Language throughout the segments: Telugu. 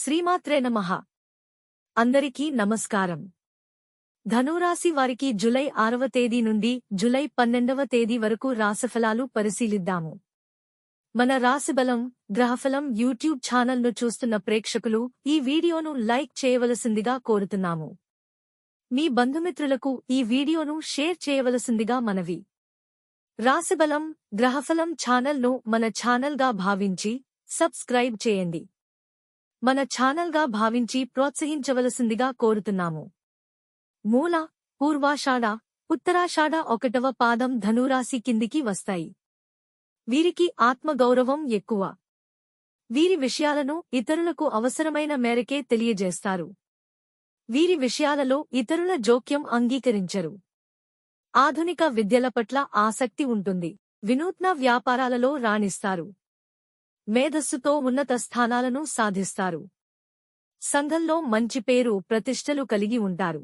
శ్రీమాత్రే నమః. అందరికీ నమస్కారం. ధనురాశి వారికి జూలై 6వ తేదీ నుండి జూలై 12వ తేదీ వరకు రాశిఫలాలు పరిశీలిద్దాము. మన రాశిబలం గ్రహఫలం యూట్యూబ్ ఛానల్ను చూస్తున్న ప్రేక్షకులు ఈ వీడియోను లైక్ చేయవలసిందిగా కోరుతున్నాము. మీ బంధుమిత్రులకు ఈ వీడియోను షేర్ చేయవలసిందిగా మనవి. రాశిబలం గ్రహఫలం ఛానల్ను మన ఛానల్గా భావించి సబ్స్క్రైబ్ చేయండి. మన ఛానల్గా భావించి ప్రోత్సహించవలసిందిగా కోరుతున్నాము. మూల, పూర్వాషాఢ, ఉత్తరాషాఢ 1వ పాదం ధనురాశి కిందికి వస్తాయి. వీరికి ఆత్మగౌరవం ఎక్కువ. వీరి విషయాలను ఇతరులకు అవసరమైన మేరకే తెలియజేస్తారు. వీరి విషయాలలో ఇతరుల జోక్యం అంగీకరించరు. ఆధునిక విద్యల పట్ల ఆసక్తి ఉంటుంది. వినూత్న వ్యాపారాలలో రాణిస్తారు. మేధస్సుతో ఉన్నత స్థానాలను సాధిస్తారు. సంఘంలో మంచి పేరు ప్రతిష్టలు కలిగి ఉంటారు.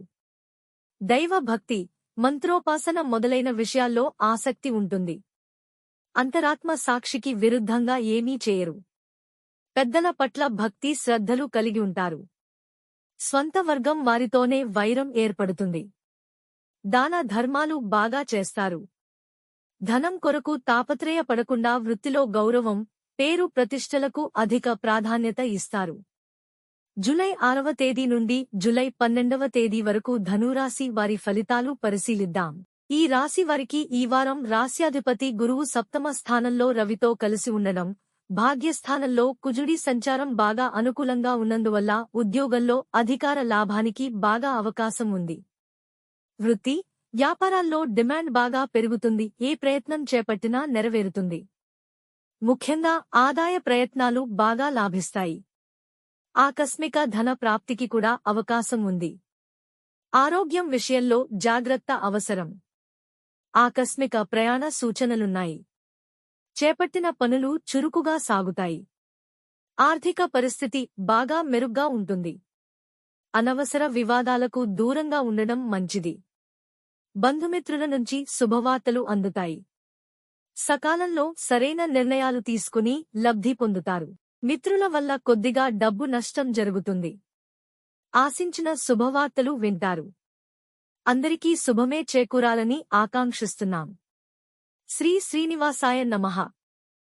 దైవ భక్తి, మంత్రోపాసన మొదలైన విషయాల్లో ఆసక్తి ఉంటుంది. అంతరాత్మ సాక్షికి విరుద్ధంగా ఏమీ చేయరు. పెద్దల పట్ల భక్తి శ్రద్ధలు కలిగి ఉంటారు. స్వంత వర్గం వారితోనే వైరం ఏర్పడుతుంది. దాన ధర్మాలు బాగా చేస్తారు. ధనం కొరకు తాపత్రయపడకుండా వృత్తిలో గౌరవం, పేరు ప్రతిష్టలకు అధిక ప్రాధాన్యత ఇస్తారు. జూలై 6వ తేదీ నుండి జూలై 12వ తేదీ వరకు ధనురాశి వారి ఫలితాలు పరిశీలిద్దాం. ఈ రాశి వారికి ఈ వారం రాశ్యాధిపతి గురువు 7వ స్థానంలో రవితో కలిసి ఉండడం, భాగ్యస్థానంలో కుజుడి సంచారం బాగా అనుకూలంగా ఉన్నందువల్ల ఉద్యోగంలో అధికార లాభానికి బాగా అవకాశం ఉంది. వృత్తి, వ్యాపారాల్లో డిమాండ్ బాగా పెరుగుతుంది. ఏ ప్రయత్నం చేపట్టినా నెరవేరుతుంది. ముఖ్యంగా ఆదాయ ప్రయత్నాలు బాగా లాభిస్తాయి. ఆకస్మిక ధన ప్రాప్తికి కూడా అవకాశం ఉంది. ఆరోగ్యం విషయంలో జాగ్రత్త అవసరం. ఆకస్మిక ప్రయాణ సూచనలున్నాయి. చేపట్టిన పనులు చురుకుగా సాగుతాయి. ఆర్థిక పరిస్థితి బాగా మెరుగ్గా ఉంటుంది. అనవసర వివాదాలకు దూరంగా ఉండడం మంచిది. బంధుమిత్రుల నుంచి శుభవార్తలు అందుతాయి. సకాలంలో సరైన నిర్ణయాలు తీసుకుని లబ్ధి పొందుతారు. మిత్రుల వల్ల కొద్దిగా డబ్బు నష్టం జరుగుతుంది. ఆశించిన శుభవార్తలు వింటారు. అందరికీ శుభమే చేకూరాలని ఆకాంక్షిస్తున్నాం. శ్రీ శ్రీనివాసాయ నమః.